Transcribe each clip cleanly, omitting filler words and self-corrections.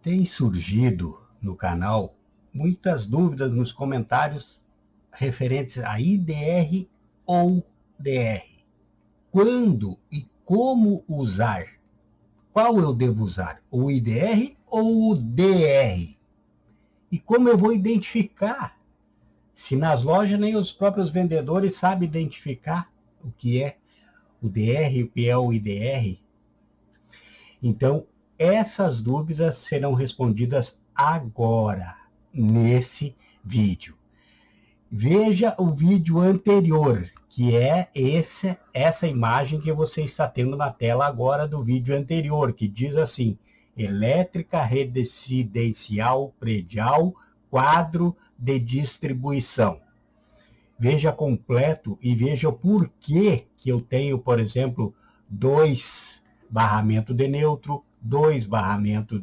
Tem surgido no canal muitas dúvidas nos comentários referentes a IDR ou DR. Quando e como usar? Qual eu devo usar? O IDR ou o DR? E como eu vou identificar? Se nas lojas nem os próprios vendedores sabem identificar o que é o DR e o que é o IDR. Então, essas dúvidas serão respondidas agora, nesse vídeo. Veja o vídeo anterior, que é essa imagem que você está tendo na tela agora do vídeo anterior, que diz assim: elétrica residencial predial, quadro de distribuição. Veja completo e veja o porquê que eu tenho, por exemplo, 2 barramentos de neutro, 2 barramentos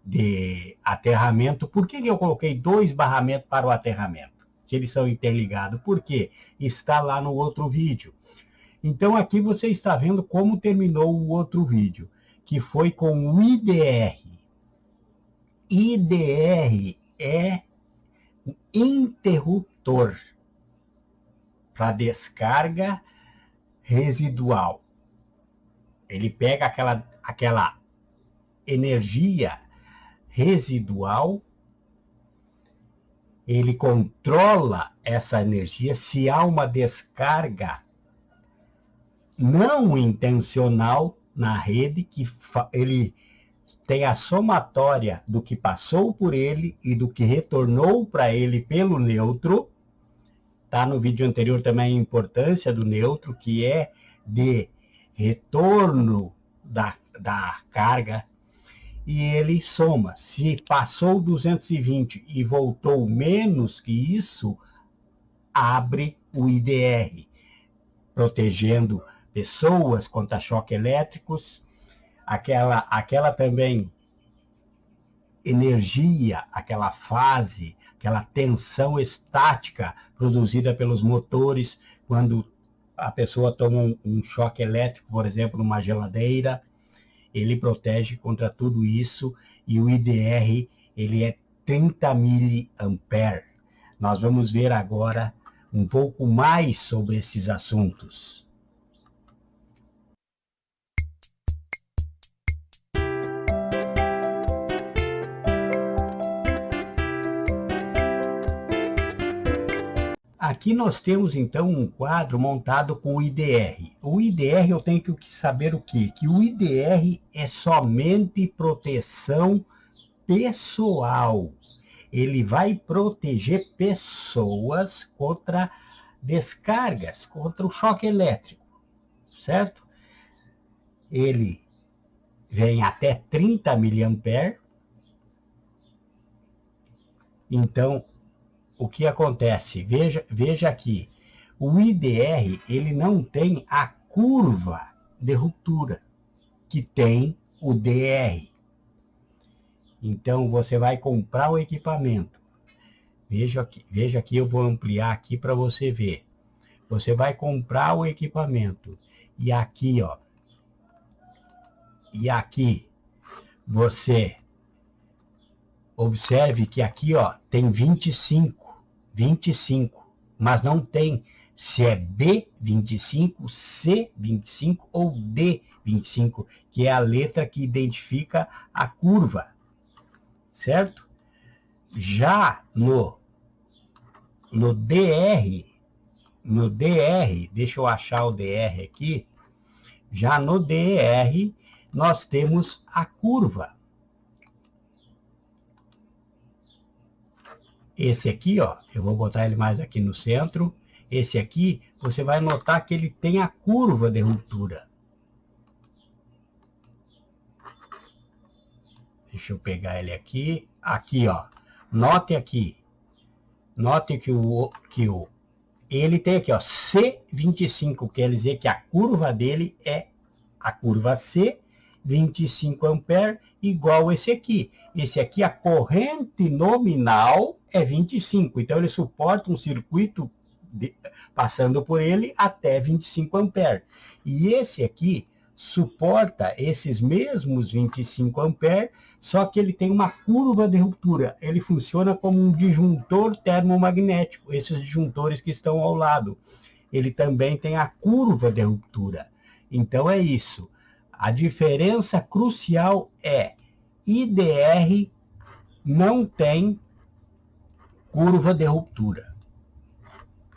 de aterramento. Por que eu coloquei 2 barramentos para o aterramento? Se eles são interligados. Por quê? Está lá no outro vídeo. Então aqui você está vendo como terminou o outro vídeo, que foi com o IDR. IDR é um interruptor para descarga residual. Ele pega aquela energia residual, ele controla essa energia. Se há uma descarga não intencional na rede, que ele tem a somatória do que passou por ele e do que retornou para ele pelo neutro. Está no vídeo anterior também a importância do neutro, que é de retorno da carga, e ele soma. Se passou 220 e voltou menos que isso, abre o IDR, protegendo pessoas contra choques elétricos, aquela também energia, aquela fase, aquela tensão estática produzida pelos motores quando a pessoa toma um choque elétrico, por exemplo, numa geladeira. Ele protege contra tudo isso, e o IDR ele é 30 mA. Nós vamos ver agora um pouco mais sobre esses assuntos. Aqui nós temos então um quadro montado com o IDR. O IDR eu tenho que saber o quê? Que o IDR é somente proteção pessoal. Ele vai proteger pessoas contra descargas, contra o choque elétrico, certo? Ele vem até 30 mA. Então, o que acontece? Veja aqui, o IDR ele não tem a curva de ruptura que tem o DR. Então você vai comprar o equipamento. Veja aqui, eu vou ampliar aqui para você ver. Você vai comprar o equipamento e aqui, ó, e aqui você observe que aqui, ó, tem 25, mas não tem se é B25, C25 ou D25, que é a letra que identifica a curva, certo? Já no DR, deixa eu achar o DR aqui, já no DR nós temos a curva. Esse aqui, ó, eu vou botar ele mais aqui no centro. Esse aqui, você vai notar que ele tem a curva de ruptura. Deixa eu pegar ele aqui. Aqui, ó. Note aqui. Note que ele tem aqui, ó, C25, quer dizer que a curva dele é a curva C, 25 ampere, igual esse aqui. Esse aqui, a corrente nominal é 25. Então, ele suporta um circuito passando por ele até 25 ampere. E esse aqui suporta esses mesmos 25 amperes, só que ele tem uma curva de ruptura. Ele funciona como um disjuntor termomagnético, esses disjuntores que estão ao lado. Ele também tem a curva de ruptura. Então é isso. A diferença crucial é IDR não tem curva de ruptura,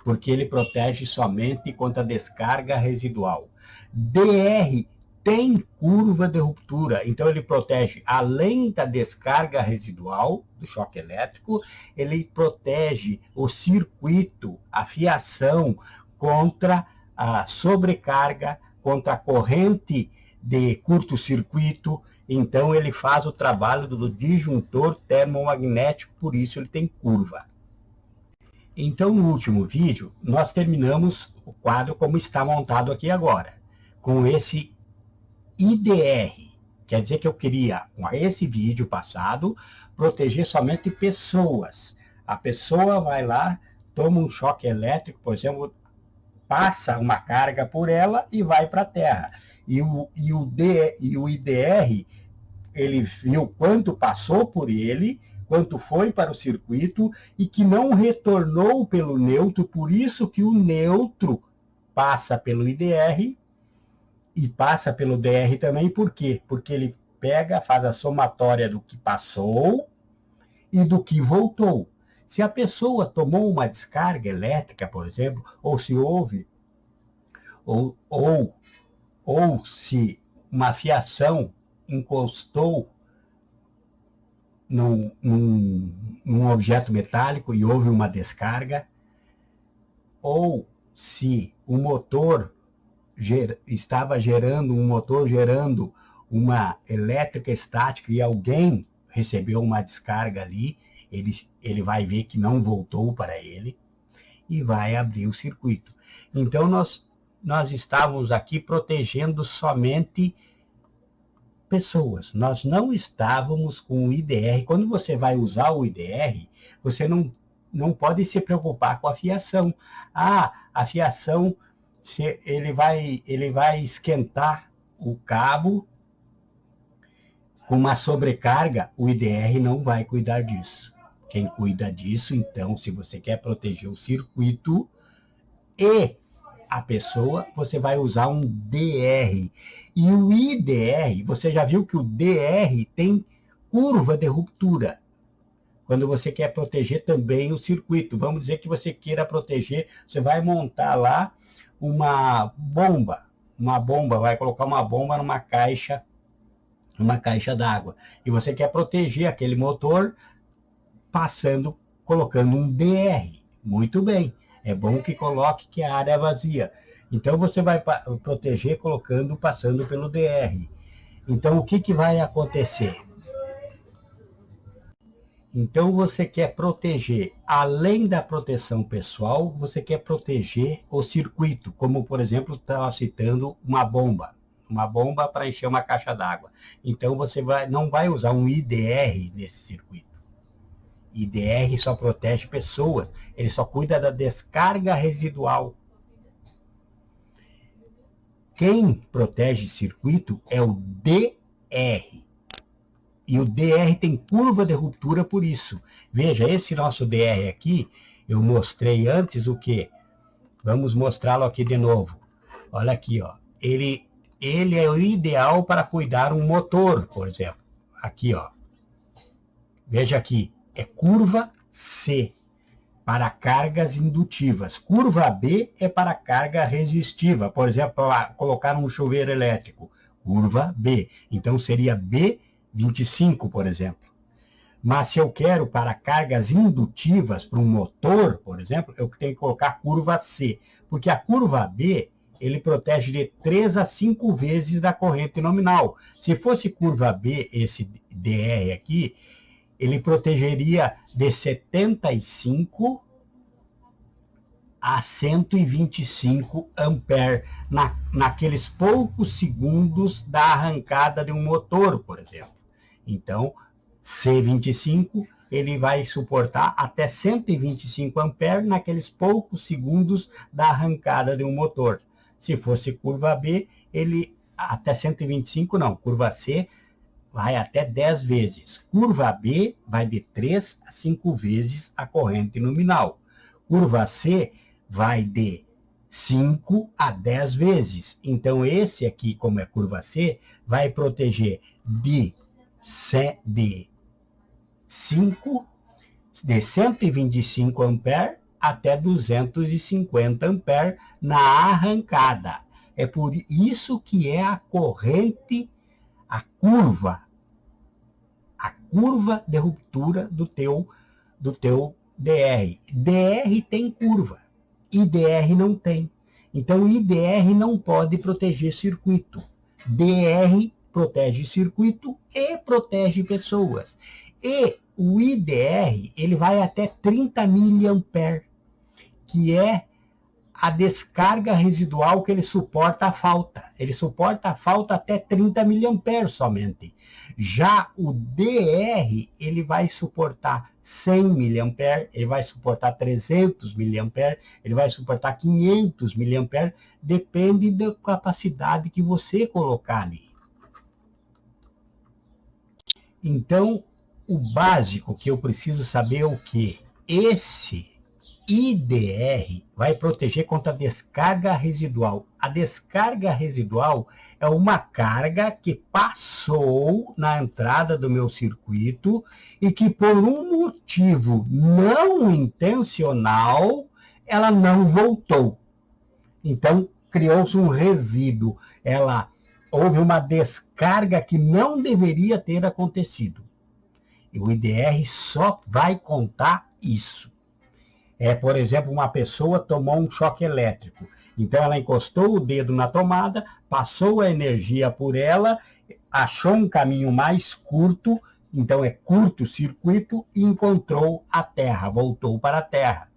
porque ele protege somente contra a descarga residual. DR tem curva de ruptura, então ele protege além da descarga residual do choque elétrico, ele protege o circuito, a fiação contra a sobrecarga, contra a corrente de curto-circuito. Então ele faz o trabalho do disjuntor termomagnético, por isso ele tem curva. Então, no último vídeo, nós terminamos o quadro como está montado aqui agora, com esse IDR. Quer dizer que eu queria, com esse vídeo passado, proteger somente pessoas. A pessoa vai lá, toma um choque elétrico, por exemplo, passa uma carga por ela e vai para a Terra. E o IDR, ele viu quanto passou por ele, quanto foi para o circuito e que não retornou pelo neutro, por isso que o neutro passa pelo IDR e passa pelo DR também. Por quê? Porque ele pega, faz a somatória do que passou e do que voltou. Se a pessoa tomou uma descarga elétrica, por exemplo, ou se houve, ou se uma fiação encostou num objeto metálico e houve uma descarga, ou se o motor estava gerando uma elétrica estática e alguém recebeu uma descarga ali, ele vai ver que não voltou para ele e vai abrir o circuito. Então nós estávamos aqui protegendo somente pessoas. Nós não estávamos com o IDR. Quando você vai usar o IDR, você não pode se preocupar com a fiação. A fiação, ele vai esquentar o cabo com uma sobrecarga. O IDR não vai cuidar disso. Quem cuida disso, então, se você quer proteger o circuito e a pessoa, você vai usar um DR. E o IDR, você já viu que o DR tem curva de ruptura. Quando você quer proteger também o circuito. Vamos dizer que você queira proteger, você vai montar lá uma bomba, vai colocar uma bomba numa caixa d'água. E você quer proteger aquele motor colocando um DR. Muito bem. É bom que coloque que a área é vazia. Então você vai proteger passando pelo DR. Então o que vai acontecer? Então você quer proteger, além da proteção pessoal, você quer proteger o circuito, como por exemplo, estava citando uma bomba para encher uma caixa d'água. Então você não vai usar um IDR nesse circuito. IDR só protege pessoas, ele só cuida da descarga residual. Quem protege circuito é o DR. E o DR tem curva de ruptura por isso. Veja, esse nosso DR aqui, eu mostrei antes o quê? Vamos mostrá-lo aqui de novo. Olha aqui, ó. Ele é o ideal para cuidar um motor, por exemplo. Aqui, ó. Veja aqui. É curva C, para cargas indutivas. Curva B é para carga resistiva. Por exemplo, para colocar um chuveiro elétrico. Curva B. Então, seria B25, por exemplo. Mas se eu quero para cargas indutivas, para um motor, por exemplo, eu tenho que colocar curva C. Porque a curva B, ele protege de 3 a 5 vezes da corrente nominal. Se fosse curva B, esse DR aqui, ele protegeria de 75 a 125 amperes naqueles poucos segundos da arrancada de um motor, por exemplo. Então, C25, ele vai suportar até 125 amperes naqueles poucos segundos da arrancada de um motor. Se fosse curva B, ele até 125 não, curva C vai até 10 vezes. Curva B vai de 3 a 5 vezes a corrente nominal. Curva C vai de 5 a 10 vezes. Então, esse aqui, como é curva C, vai proteger de 125 amperes até 250 amperes na arrancada. É por isso que é a corrente, a curva de ruptura do teu DR. DR tem curva, IDR não tem. Então, IDR não pode proteger circuito. DR protege circuito e protege pessoas. E o IDR, ele vai até 30 miliamperes, que é a descarga residual que ele suporta a falta. Ele suporta a falta até 30 miliamperes somente. Já o DR, ele vai suportar 100 miliamperes, ele vai suportar 300 miliamperes, ele vai suportar 500 miliamperes, depende da capacidade que você colocar ali. Então, o básico que eu preciso saber é o quê? Esse IDR vai proteger contra a descarga residual. A descarga residual é uma carga que passou na entrada do meu circuito e que, por um motivo não intencional, ela não voltou. Então, criou-se um resíduo. Houve uma descarga que não deveria ter acontecido. E o IDR só vai contar isso. Por exemplo, uma pessoa tomou um choque elétrico. Então, ela encostou o dedo na tomada, passou a energia por ela, achou um caminho mais curto, então é curto-circuito, e encontrou a terra, voltou para a terra.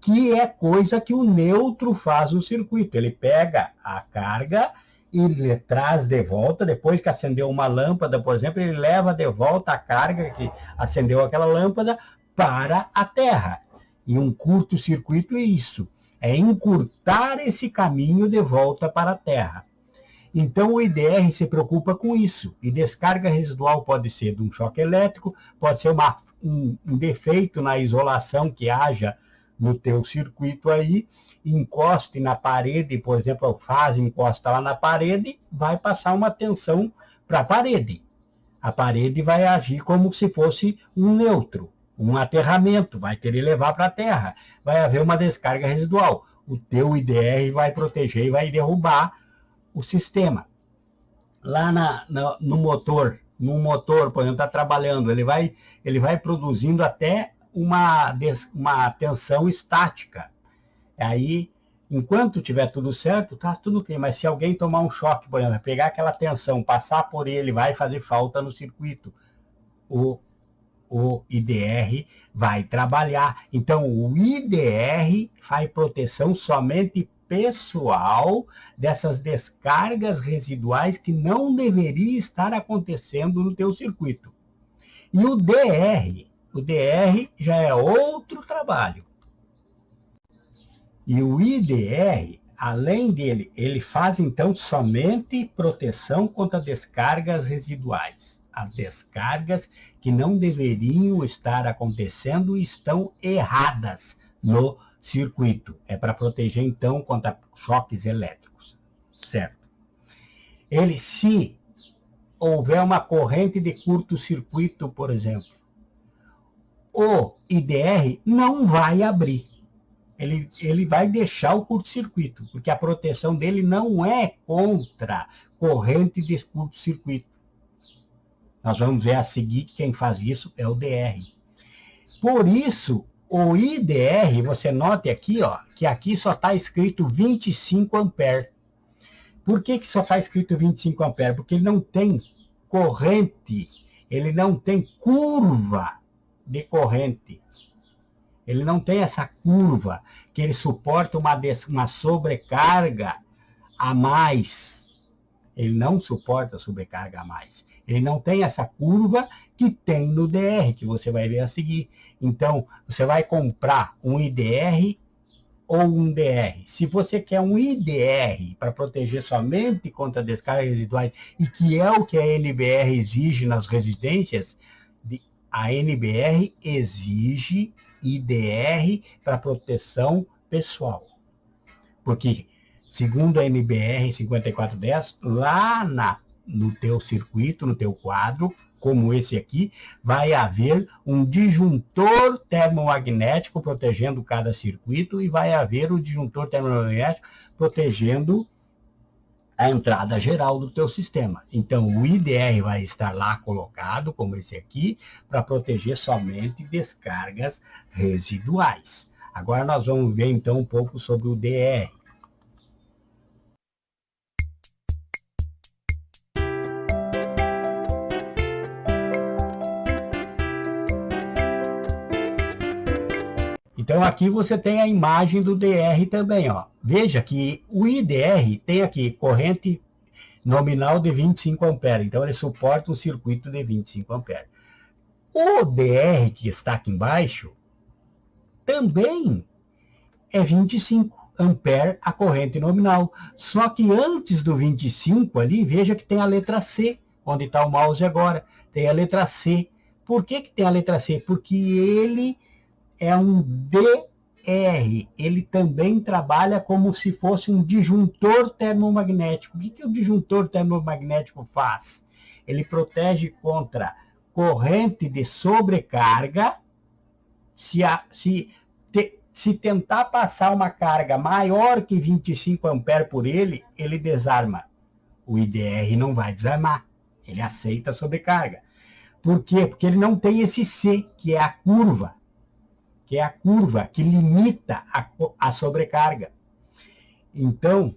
Que é coisa que o neutro faz no circuito. Ele pega a carga e ele traz de volta, depois que acendeu uma lâmpada, por exemplo, ele leva de volta a carga que acendeu aquela lâmpada para a terra. E um curto-circuito é isso, é encurtar esse caminho de volta para a Terra. Então, o IDR se preocupa com isso. E descarga residual pode ser de um choque elétrico, pode ser um defeito na isolação que haja no teu circuito aí, encoste na parede, por exemplo, a fase encosta lá na parede, vai passar uma tensão para a parede. A parede vai agir como se fosse um neutro. Um aterramento, vai querer levar para a terra, vai haver uma descarga residual. O teu IDR vai proteger e vai derrubar o sistema. Lá no motor, por exemplo, está trabalhando, ele vai produzindo até uma tensão estática. Aí, enquanto tiver tudo certo, tá tudo ok. Mas se alguém tomar um choque, por exemplo, pegar aquela tensão, passar por ele, vai fazer falta no circuito. O IDR vai trabalhar. Então, o IDR faz proteção somente pessoal dessas descargas residuais que não deveria estar acontecendo no teu circuito. E o DR já é outro trabalho. E o IDR, além dele, ele faz então somente proteção contra descargas residuais. As descargas que não deveriam estar acontecendo estão erradas no circuito. É para proteger, então, contra choques elétricos. Certo? Se houver uma corrente de curto-circuito, por exemplo, o IDR não vai abrir. Ele vai deixar o curto-circuito, porque a proteção dele não é contra corrente de curto-circuito. Nós vamos ver a seguir que quem faz isso é o DR. Por isso, o IDR, você note aqui, que aqui só está escrito 25 amperes. Por que só está escrito 25 amperes? Porque ele não tem corrente, ele não tem curva de corrente. Ele não tem essa curva que ele suporta uma sobrecarga a mais. Ele não suporta sobrecarga a mais. Ele não tem essa curva que tem no DR, que você vai ver a seguir. Então, você vai comprar um IDR ou um DR. Se você quer um IDR para proteger somente contra descargas residuais, e que é o que a NBR exige nas residências, a NBR exige IDR para proteção pessoal. Porque, segundo a NBR 5410, lá no teu circuito, no teu quadro, como esse aqui, vai haver um disjuntor termomagnético protegendo cada circuito e vai haver o disjuntor termomagnético protegendo a entrada geral do teu sistema. Então, o IDR vai estar lá colocado, como esse aqui, para proteger somente descargas residuais. Agora nós vamos ver, então, um pouco sobre o DR. Então, aqui você tem a imagem do DR também, ó. Veja que o IDR tem aqui corrente nominal de 25 amperes. Então, ele suporta um circuito de 25 amperes. O DR, que está aqui embaixo, também é 25 amperes a corrente nominal. Só que antes do 25 ali, veja que tem a letra C, onde está o mouse agora. Tem a letra C. Por que tem a letra C? Porque ele é um DR, ele também trabalha como se fosse um disjuntor termomagnético. O que o disjuntor termomagnético faz? Ele protege contra corrente de sobrecarga. Se tentar passar uma carga maior que 25 amperes por ele, ele desarma. O IDR não vai desarmar, ele aceita a sobrecarga. Por quê? Porque ele não tem esse C, que é a curva que limita a sobrecarga. Então,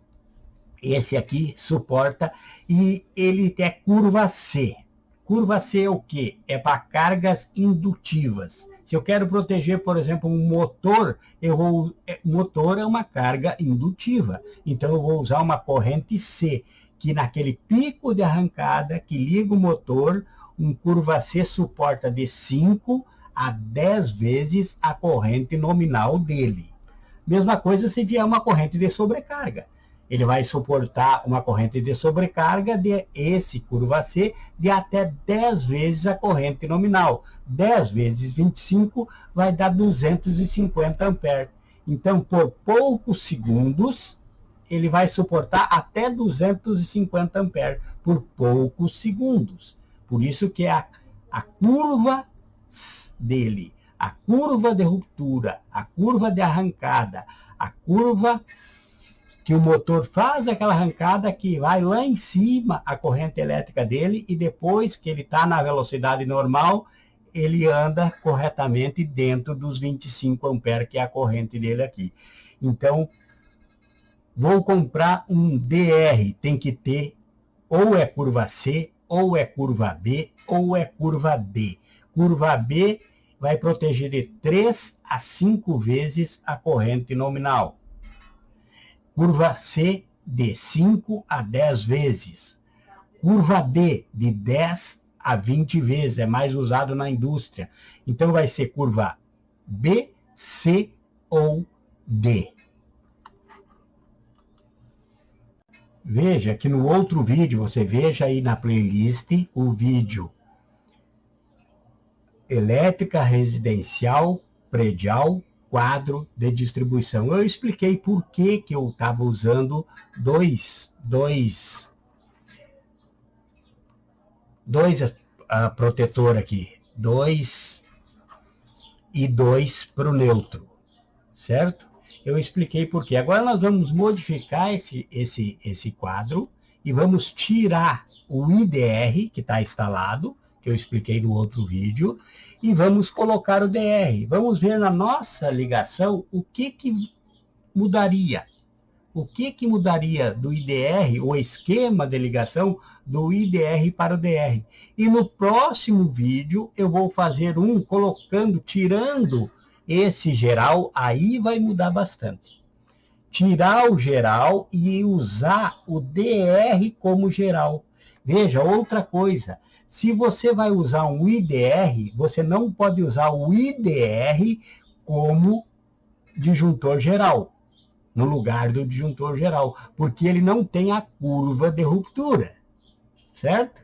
esse aqui suporta, e ele é curva C. Curva C é o quê? É para cargas indutivas. Se eu quero proteger, por exemplo, um motor, motor é uma carga indutiva. Então, eu vou usar uma corrente C, que naquele pico de arrancada que liga o motor, um curva C suporta de 5 a 10 vezes a corrente nominal dele. Mesma coisa se vier uma corrente de sobrecarga. Ele vai suportar uma corrente de sobrecarga de esse curva C de até 10 vezes a corrente nominal. 10 vezes 25 vai dar 250 amperes. Então, por poucos segundos, ele vai suportar até 250 amperes por poucos segundos. Por isso que a curva dele, a curva de ruptura, a curva de arrancada, a curva que o motor faz aquela arrancada que vai lá em cima a corrente elétrica dele, e depois que ele está na velocidade normal, ele anda corretamente dentro dos 25 amperes, que é a corrente dele aqui. Então, vou comprar um DR, tem que ter ou é curva C, ou é curva B, ou é curva D. Curva B vai proteger de 3 a 5 vezes a corrente nominal. Curva C, de 5 a 10 vezes. Curva D, de 10 a 20 vezes. É mais usado na indústria. Então, vai ser curva B, C ou D. Veja que no outro vídeo, você veja aí na playlist o vídeo Elétrica Residencial Predial Quadro de Distribuição. Eu expliquei por que eu estava usando dois protetor aqui, 2 e 2 para o neutro, certo? Eu expliquei por quê. Agora nós vamos modificar esse quadro e vamos tirar o IDR que está instalado, que eu expliquei no outro vídeo, e vamos colocar o DR. Vamos ver na nossa ligação o que mudaria. O que mudaria do IDR, o esquema de ligação do IDR para o DR. E no próximo vídeo eu vou fazer um tirando esse geral, aí vai mudar bastante. Tirar o geral e usar o DR como geral. Veja, outra coisa. Se você vai usar um IDR, você não pode usar o IDR como disjuntor geral. no lugar do disjuntor geral, porque ele não tem a curva de ruptura, certo?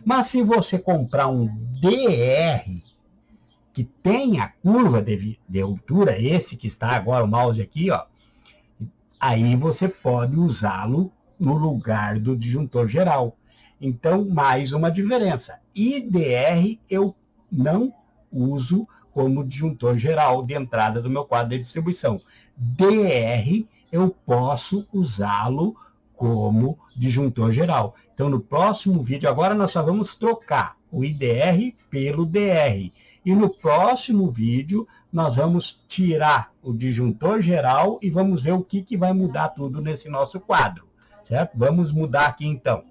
Mas se você comprar um DR, que tem a curva de ruptura, esse que está agora, o mouse aqui, ó, aí você pode usá-lo no lugar do disjuntor geral. Então, mais uma diferença. IDR eu não uso como disjuntor geral de entrada do meu quadro de distribuição. DR eu posso usá-lo como disjuntor geral. Então, no próximo vídeo, agora nós só vamos trocar o IDR pelo DR. E no próximo vídeo, nós vamos tirar o disjuntor geral e vamos ver o que vai mudar tudo nesse nosso quadro, certo? Vamos mudar aqui, então.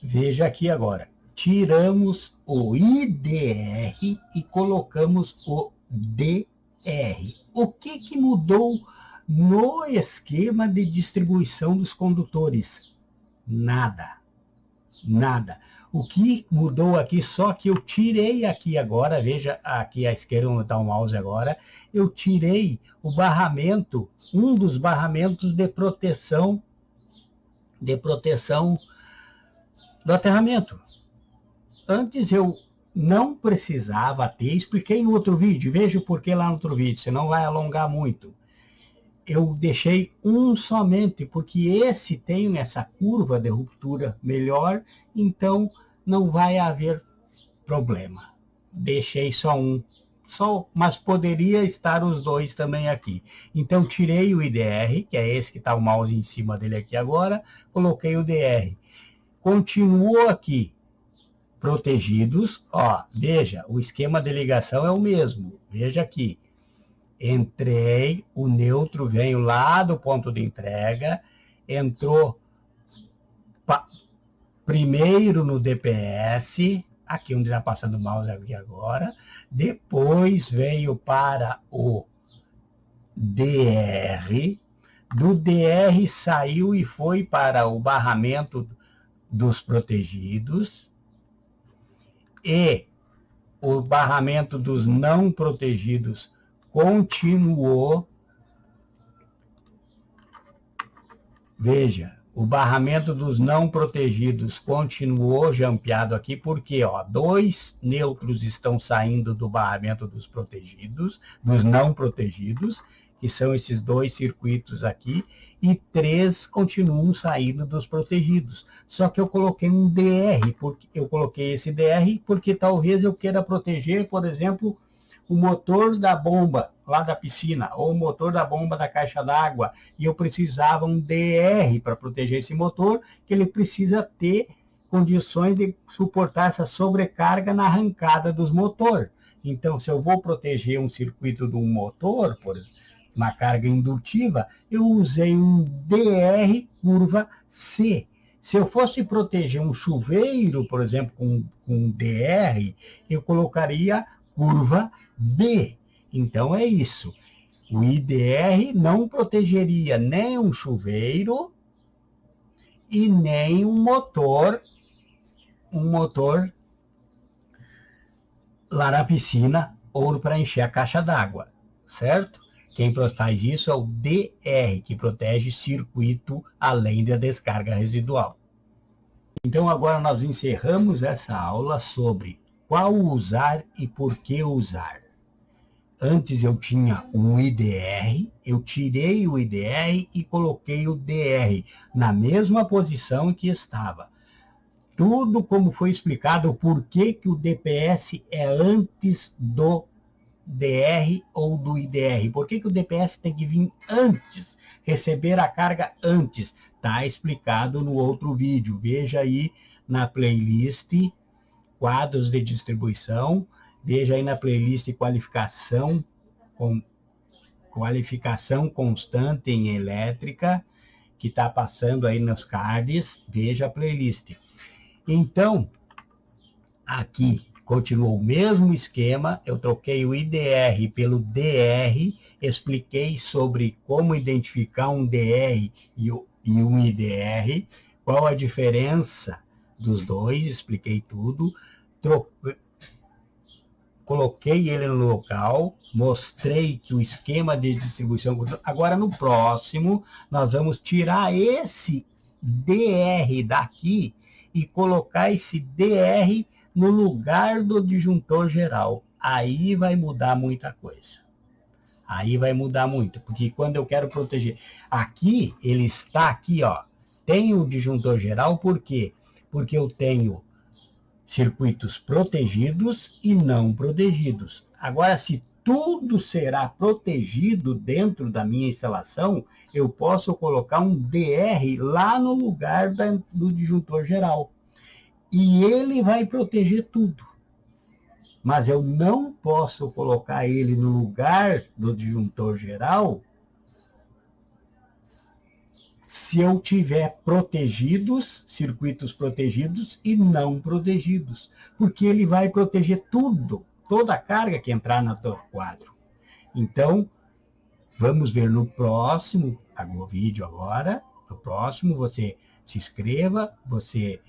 Veja aqui agora. Tiramos o IDR e colocamos o DR. O que mudou no esquema de distribuição dos condutores? Nada. Nada. O que mudou aqui, só que eu tirei aqui agora, veja aqui à esquerda onde está o mouse agora, eu tirei o barramento, um dos barramentos de proteção do aterramento. Antes eu não precisava ter, expliquei no outro vídeo, veja o porquê lá no outro vídeo, senão vai alongar muito. Eu deixei um somente, porque esse tem essa curva de ruptura melhor, então não vai haver problema. Deixei só um, mas poderia estar os dois também aqui. Então tirei o IDR, que é esse que está o mouse em cima dele aqui agora, coloquei o DR. Continuou aqui, protegidos, ó, veja, o esquema de ligação é o mesmo, veja aqui. Entrei, o neutro veio lá do ponto de entrega, entrou primeiro no DPS, aqui onde está passando o mouse aqui agora, depois veio para o DR, do DR saiu e foi para o barramento dos protegidos, e o barramento dos não protegidos continuou. Veja, o barramento dos não protegidos continuou jampeado aqui, porque ó, 2 neutros estão saindo do barramento dos protegidos, dos não protegidos, que são esses 2 circuitos aqui, e 3 continuam saindo dos protegidos. Só que eu coloquei um DR, porque eu coloquei esse DR porque talvez eu queira proteger, por exemplo, o motor da bomba lá da piscina, ou o motor da bomba da caixa d'água, e eu precisava um DR para proteger esse motor, que ele precisa ter condições de suportar essa sobrecarga na arrancada dos motores. Então, se eu vou proteger um circuito de um motor, por exemplo, uma carga indutiva, eu usei um DR curva C. Se eu fosse proteger um chuveiro, por exemplo, com DR, eu colocaria curva B. Então é isso. O IDR não protegeria nem um chuveiro e nem um motor lá na piscina ou para encher a caixa d'água, certo? Quem faz isso é o DR, que protege circuito além da descarga residual. Então agora nós encerramos essa aula sobre qual usar e por que usar. Antes eu tinha um IDR, eu tirei o IDR e coloquei o DR na mesma posição que estava. Tudo como foi explicado, o porquê que o DPS é antes do DR ou do IDR. Por que o DPS tem que vir antes, receber a carga antes? Está explicado no outro vídeo. Veja aí na playlist quadros de distribuição. Veja aí na playlist qualificação constante em elétrica, que está passando aí nos cards. Veja a playlist. Então, aqui continuou o mesmo esquema, eu troquei o IDR pelo DR, expliquei sobre como identificar um DR e um IDR, qual a diferença dos dois, expliquei tudo, coloquei ele no local, mostrei que o esquema de distribuição... Agora, no próximo, nós vamos tirar esse DR daqui e colocar esse DR no lugar do disjuntor geral. Aí vai mudar muita coisa. Aí vai mudar muito, porque quando eu quero proteger... Aqui, ele está aqui, ó. Tem o disjuntor geral, por quê? Porque eu tenho circuitos protegidos e não protegidos. Agora, se tudo será protegido dentro da minha instalação, eu posso colocar um DR lá no lugar do disjuntor geral. E ele vai proteger tudo. Mas eu não posso colocar ele no lugar do disjuntor geral se eu tiver circuitos protegidos e não protegidos, porque ele vai proteger tudo, toda a carga que entrar no teu quadro. Então, vamos ver no próximo vídeo agora. No próximo, você se inscreva, você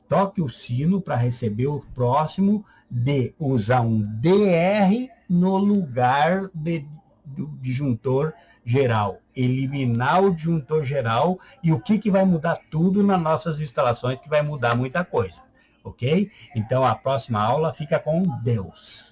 toque o sino para receber o próximo de usar um DR no lugar do disjuntor geral, eliminar o disjuntor geral. E o que vai mudar tudo nas nossas instalações, que vai mudar muita coisa, ok? Então, a próxima aula fica com Deus.